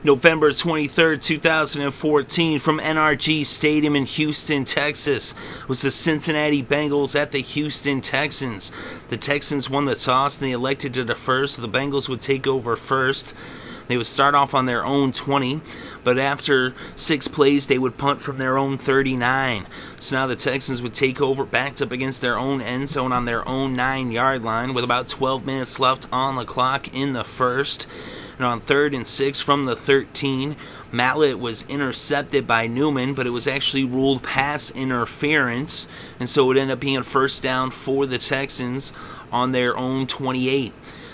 November 23rd, 2014, from NRG Stadium in Houston, Texas, was the Cincinnati Bengals at the Houston Texans. The Texans won the toss and they elected to defer, so the Bengals would take over first. They would start off on their own 20, but after 6 plays, they would punt from their own 39. So now the Texans would take over, backed up against their own end zone on their own 9-yard line with about 12 minutes left on the clock in the first. And on 3rd and 6 from the 13, Mallett was intercepted by Nugent, but it was actually ruled pass interference, and so it would end up being a first down for the Texans on their own 28.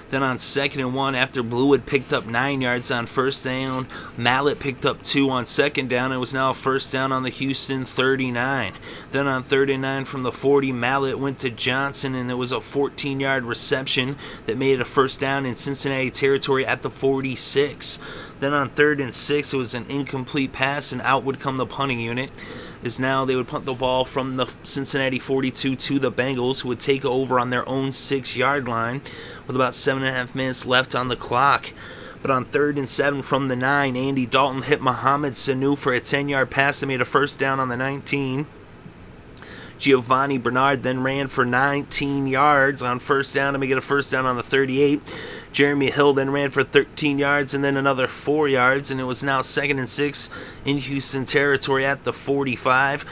Then on 2nd and 1, after Blue had picked up 9 yards on first down, Mallett picked up 2 on 2nd down. It was now a first down on the Houston 39. Then on 3rd and 9 from the 40, Mallett went to Johnathan, and there was a 14-yard reception that made it a first down in Cincinnati territory at the 46. Then on 3rd and 6, it was an incomplete pass, and out would come the punting unit. Is now they would punt the ball from the Cincinnati 42 to the Bengals, who would take over on their own 6-yard line with about 7.5 minutes left on the clock. But on 3rd and 7 from the 9, Andy Dalton hit Mohamed Sanu for a 10-yard pass that made a first down on the 19. Giovanni Bernard then ran for 19 yards on first down to make it a first down on the 38. Jeremy Hill then ran for 13 yards and then another 4 yards, and it was now 2nd and 6 in Houston territory at the 45.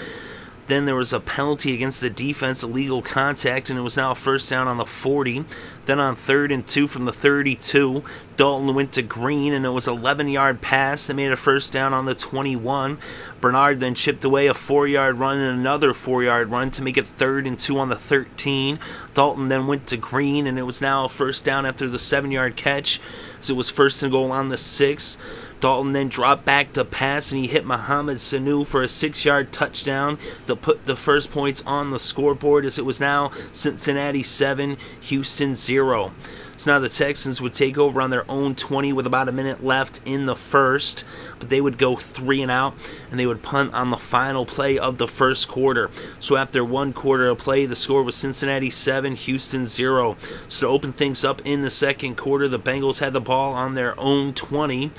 Then there was a penalty against the defense, illegal contact, and it was now a first down on the 40. Then on 3rd and 2 from the 32, Dalton went to Green, and it was an 11-yard pass that made a first down on the 21. Bernard then chipped away a 4-yard run and another 4-yard run to make it 3rd and 2 on the 13. Dalton then went to Green, and it was now a first down after the 7-yard catch, so it was 1st and goal on the 6. Dalton then dropped back to pass, and he hit Mohamed Sanu for a 6-yard touchdown to put the first points on the scoreboard, as it was now Cincinnati 7, Houston 0. So now the Texans would take over on their own 20 with about a minute left in the first, but they would go 3 and out, and they would punt on the final play of the first quarter. So after 1 quarter of play, the score was Cincinnati 7, Houston 0. So to open things up in the second quarter, the Bengals had the ball on their own 20.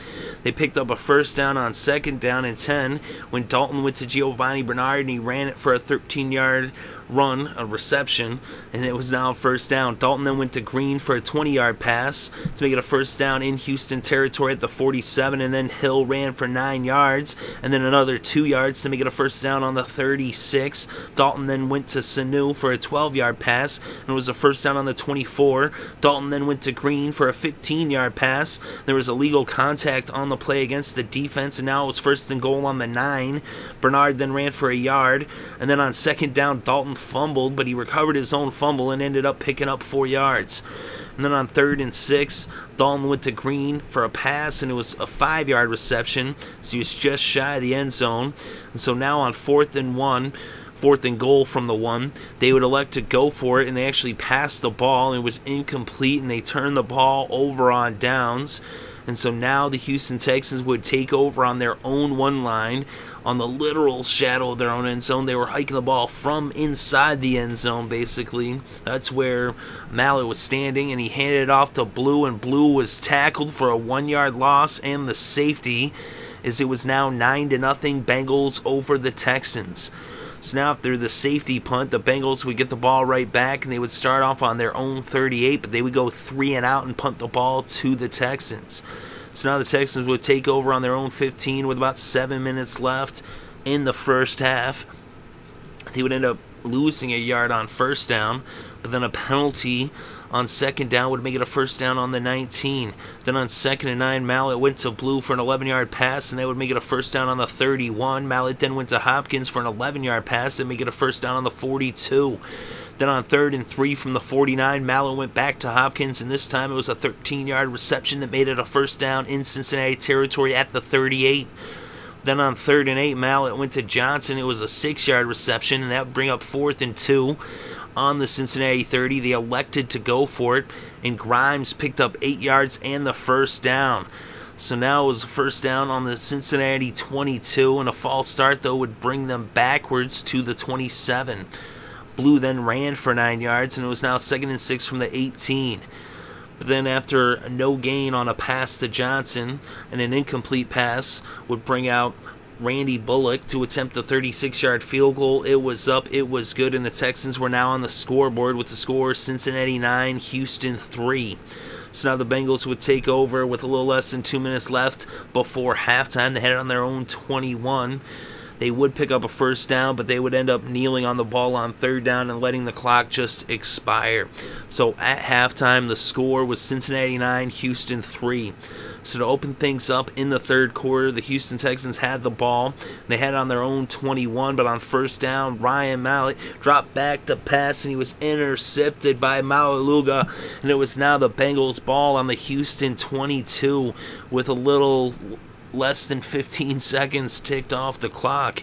They picked up a first down on 2nd down and 10 when Dalton went to Giovanni Bernard, and he ran it for a 13-yard run, a reception, and it was now a first down. Dalton then went to Green for a 20-yard pass to make it a first down in Houston territory at the 47, and then Hill ran for 9 yards and then another 2 yards to make it a first down on the 36. Dalton then went to Sanu for a 12-yard pass, and it was a first down on the 24. Dalton then went to Green for a 15-yard pass. There was illegal contact on the play against the defense, and now it was 1st and goal on the 9. Bernard then ran for a yard, and then on 2nd down, Dalton fumbled, but he recovered his own fumble and ended up picking up 4 yards. And then on 3rd and 6, Dalton went to Green for a pass, and it was a 5-yard reception, so he was just shy of the end zone. And so now on 4th and goal from the 1, they would elect to go for it, and they actually passed the ball, and it was incomplete, and they turned the ball over on downs. And so now the Houston Texans would take over on their own 1 line, on the literal shadow of their own end zone. They were hiking the ball from inside the end zone, basically. That's where Mallett was standing, and he handed it off to Blue, and Blue was tackled for a 1-yard loss and the safety, as it was now 9-0 Bengals over the Texans. So now after the safety punt, the Bengals would get the ball right back, and they would start off on their own 38, but they would go 3 and out and punt the ball to the Texans. So now the Texans would take over on their own 15 with about 7 minutes left in the first half. They would end up losing a yard on first down, but then a penalty on 2nd down would make it a first down on the 19. Then on 2nd and 9, Mallett went to Blue for an 11-yard pass, and they would make it a first down on the 31. Mallett then went to Hopkins for an 11-yard pass to make it a first down on the 42. Then on 3rd and 3 from the 49, Mallett went back to Hopkins, and this time it was a 13-yard reception that made it a first down in Cincinnati territory at the 38. Then on 3rd and 8, Mallett went to Johnathan. It was a 6-yard reception, and that would bring up 4th and 2 on the Cincinnati 30. They elected to go for it, and Grimes picked up 8 yards and the first down. So now it was a first down on the Cincinnati 22, and a false start, though, would bring them backwards to the 27. Blue then ran for 9 yards, and it was now 2nd and 6 from the 18. But then after no gain on a pass to Johnson and an incomplete pass would bring out Randy Bullock to attempt a 36-yard field goal. It was up, it was good, and the Texans were now on the scoreboard with the score Cincinnati 9, Houston 3. So now the Bengals would take over with a little less than 2 minutes left before halftime. They had it on their own 21. They would pick up a first down, but they would end up kneeling on the ball on third down and letting the clock just expire. So at halftime, the score was Cincinnati 9, Houston 3. So to open things up in the third quarter, the Houston Texans had the ball. They had it on their own 21, but on first down, Mallett dropped back to pass, and he was intercepted by Maualuga, and it was now the Bengals' ball on the Houston 22 with a little less than 15 seconds ticked off the clock.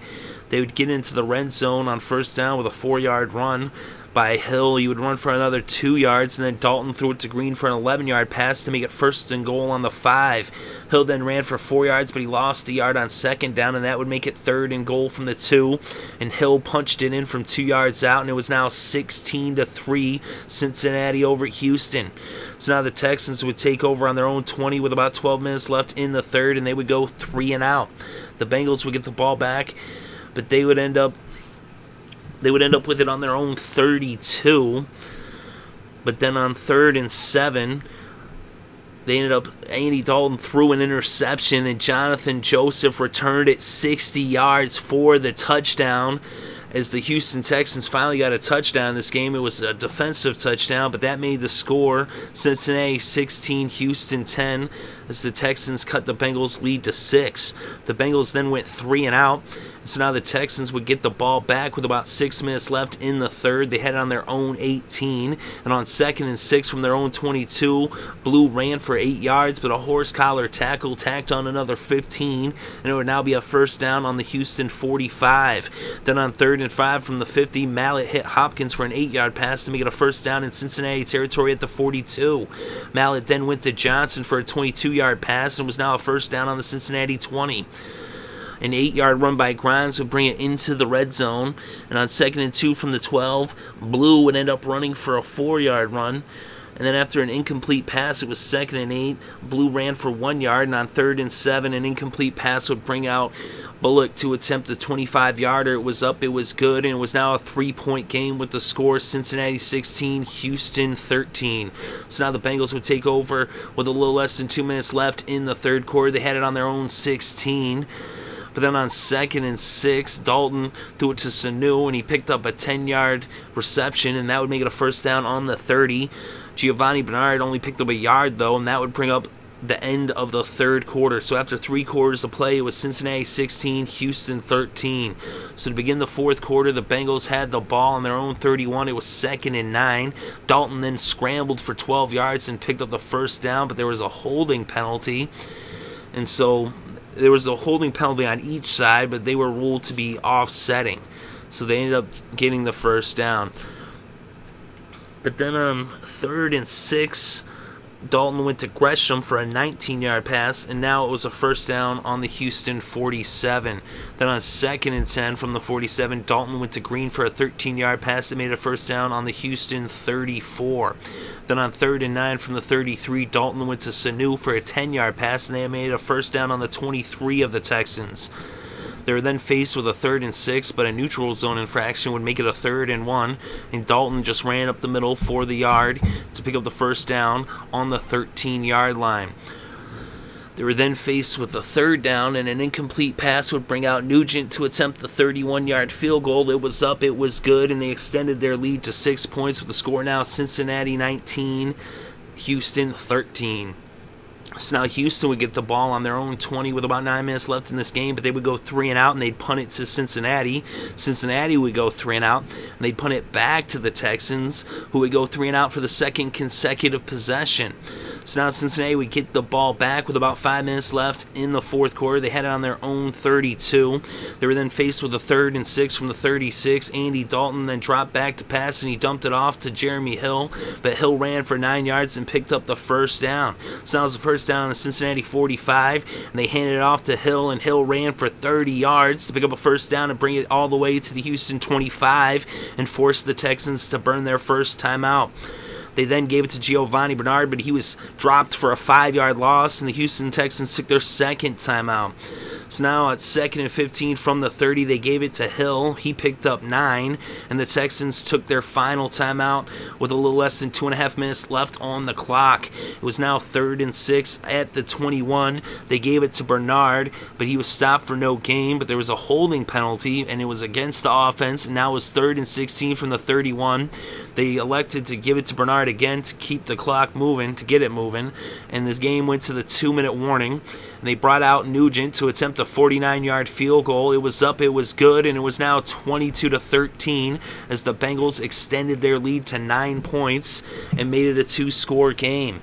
They would get into the red zone on first down with a 4-yard run by Hill. He would run for another 2 yards, and then Dalton threw it to Green for an 11-yard pass to make it first and goal on the 5. Hill then ran for 4 yards, but he lost a yard on second down, and that would make it third and goal from the 2. And Hill punched it in from 2 yards out, and it was now 16-3 Cincinnati over Houston. So now the Texans would take over on their own 20 with about 12 minutes left in the third, and they would go 3 and out. The Bengals would get the ball back, but they would end up with it on their own 32. But then on 3rd and 7, Andy Dalton threw an interception, and Johnathan Joseph returned it 60 yards for the touchdown. As the Houston Texans finally got a touchdown in this game, it was a defensive touchdown, but that made the score Cincinnati 16, Houston 10, as the Texans cut the Bengals' lead to 6. The Bengals then went 3 and out, so now the Texans would get the ball back with about 6 minutes left in the third. They had it on their own 18, and on 2nd and 6 from their own 22, Blue ran for 8 yards, but a horse collar tackle tacked on another 15, and it would now be a first down on the Houston 45. Then on 3rd and 5 from the 50, Mallett hit Hopkins for an 8-yard pass to make it a first down in Cincinnati territory at the 42. Mallett then went to Johnson for a 22-yard pass and was now a first down on the Cincinnati 20. An 8-yard run by Grimes would bring it into the red zone, and on 2nd and 2 from the 12, Blue would end up running for a 4-yard run. And then after an incomplete pass, it was 2nd and 8. Blue ran for 1 yard, and on 3rd and 7, an incomplete pass would bring out Bullock to attempt a 25-yarder. It was up, it was good, and it was now a 3-point game with the score Cincinnati 16, Houston 13. So now the Bengals would take over with a little less than 2 minutes left in the third quarter. They had it on their own 16. But then on 2nd and 6, Dalton threw it to Sanu, and he picked up a 10-yard reception, and that would make it a first down on the 30. Giovanni Bernard only picked up a yard, though, and that would bring up the end of the third quarter. So after 3 quarters of play, it was Cincinnati 16, Houston 13. So to begin the fourth quarter, the Bengals had the ball on their own 31. It was 2nd and 9. Dalton then scrambled for 12 yards and picked up the first down, but there was a holding penalty. And so there was a holding penalty on each side, but they were ruled to be offsetting. So they ended up getting the first down. But then on 3rd and 6, Dalton went to Gresham for a 19-yard pass, and now it was a first down on the Houston 47. Then on 2nd and 10 from the 47, Dalton went to Green for a 13-yard pass that made a first down on the Houston 34. Then on 3rd and 9 from the 33, Dalton went to Sanu for a 10-yard pass, and they made a first down on the 23 of the Texans. They were then faced with a 3rd and 6, but a neutral zone infraction would make it a 3rd and 1, and Dalton just ran up the middle for the yard to pick up the first down on the 13-yard line. They were then faced with a 3rd down, and an incomplete pass would bring out Nugent to attempt the 31-yard field goal. It was up, it was good, and they extended their lead to 6 points with the score now Cincinnati 19, Houston 13. So now Houston would get the ball on their own 20 with about 9 minutes left in this game, but they would go 3 and out, and they'd punt it to Cincinnati. Cincinnati would go 3 and out, and they'd punt it back to the Texans, who would go 3 and out for the second consecutive possession. So now Cincinnati would get the ball back with about 5 minutes left in the fourth quarter. They had it on their own 32. They were then faced with a 3rd and 6 from the 36. Andy Dalton then dropped back to pass, and he dumped it off to Jeremy Hill, but Hill ran for 9 yards and picked up the first down. So now it was the first down on the Cincinnati 45, and they handed it off to Hill, and Hill ran for 30 yards to pick up a first down and bring it all the way to the Houston 25 and force the Texans to burn their first timeout. They then gave it to Giovanni Bernard, but he was dropped for a 5-yard loss, and the Houston Texans took their second timeout. So now at 2nd and 15 from the 30, they gave it to Hill. He picked up 9, and the Texans took their final timeout with a little less than 2.5 minutes left on the clock. It was now 3rd and 6 at the 21. They gave it to Bernard, but he was stopped for no gain, but there was a holding penalty, and it was against the offense, and now it was 3rd and 16 from the 31. They elected to give it to Bernard again to keep the clock moving, to get it moving, and this game went to the 2-minute warning. And they brought out Nugent to attempt a 49-yard field goal. It was up, it was good, and it was now 22-13 as the Bengals extended their lead to 9 points and made it a 2-score game.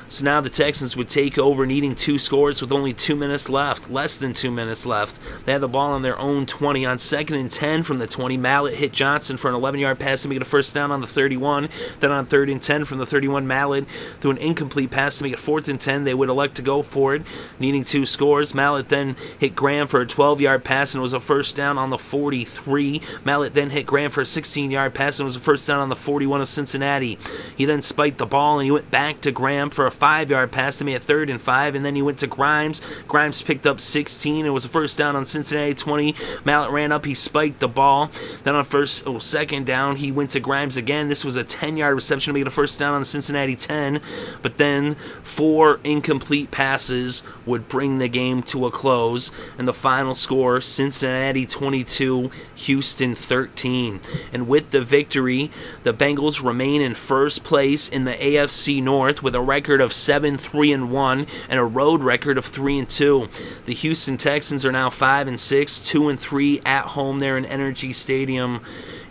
So now the Texans would take over, needing 2 scores with only 2 minutes left, less than 2 minutes left. They had the ball on their own 20. On 2nd and 10 from the 20, Mallett hit Johnson for an 11-yard pass to make it a first down on the 31. Then on 3rd and 10 from the 31, Mallett threw an incomplete pass to make it 4th and 10. They would elect to go for it, needing 2 scores. Mallett then hit Graham for a 12-yard pass, and it was a first down on the 43. Mallett then hit Graham for a 16-yard pass, and it was a first down on the 41 of Cincinnati. He then spiked the ball, and he went back to Graham for a 5-yard pass to me at 3rd and 5, and then he went to Grimes. Grimes picked up 16. It was a first down on Cincinnati 20. Mallett ran up, he spiked the ball. Then on 2nd down, he went to Grimes again. This was a 10-yard reception to make it a first down on the Cincinnati 10, but then 4 incomplete passes would bring the game to a close, and the final score, Cincinnati 22, Houston 13. And with the victory, the Bengals remain in first place in the AFC North with a record of 7-3-1 and a road record of 3-2. The Houston Texans are now 5-6, 2-3 at home there in Energy Stadium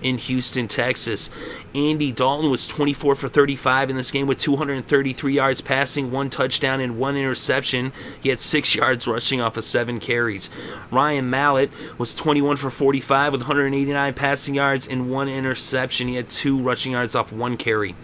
in Houston, Texas. Andy Dalton was 24 for 35 in this game with 233 yards passing, 1 touchdown, and 1 interception. He had 6 yards rushing off of 7 carries. Ryan Mallett was 21 for 45 with 189 passing yards and 1 interception. He had 2 rushing yards off 1 carry.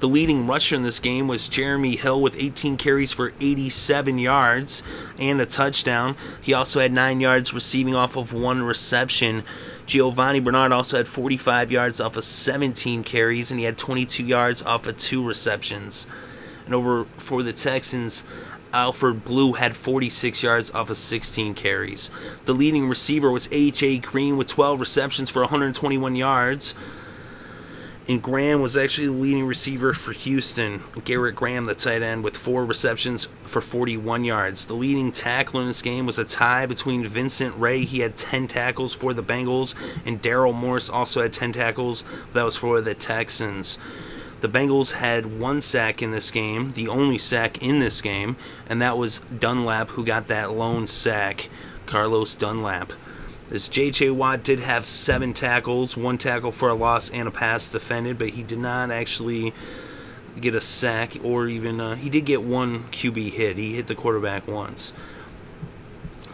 The leading rusher in this game was Jeremy Hill with 18 carries for 87 yards and a touchdown. He also had 9 yards receiving off of 1 reception. Giovanni Bernard also had 45 yards off of 17 carries, and he had 22 yards off of 2 receptions. And over for the Texans, Alfred Blue had 46 yards off of 16 carries. The leading receiver was A.J. Green with 12 receptions for 121 yards. And Graham was actually the leading receiver for Houston. Garrett Graham, the tight end, with 4 receptions for 41 yards. The leading tackler in this game was a tie between Vincent Rey. He had 10 tackles for the Bengals, and Darryl Morris also had 10 tackles. That was for the Texans. The Bengals had 1 sack in this game, the only sack in this game, and that was Dunlap, who got that lone sack, Carlos Dunlap. This J.J. Watt did have 7 tackles, 1 tackle for a loss and a pass defended, but he did not actually get a sack or even, he did get 1 QB hit. He hit the quarterback once.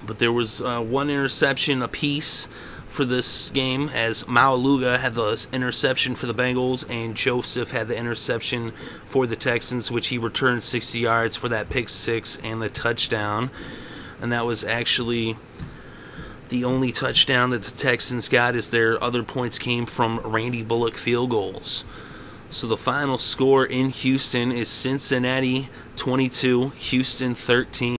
But there was 1 interception apiece for this game, as Maualuga had the interception for the Bengals and Joseph had the interception for the Texans, which he returned 60 yards for that pick 6 and the touchdown. And that was actually the only touchdown that the Texans got, as their other points came from Randy Bullock field goals. So the final score in Houston is Cincinnati 22, Houston 13.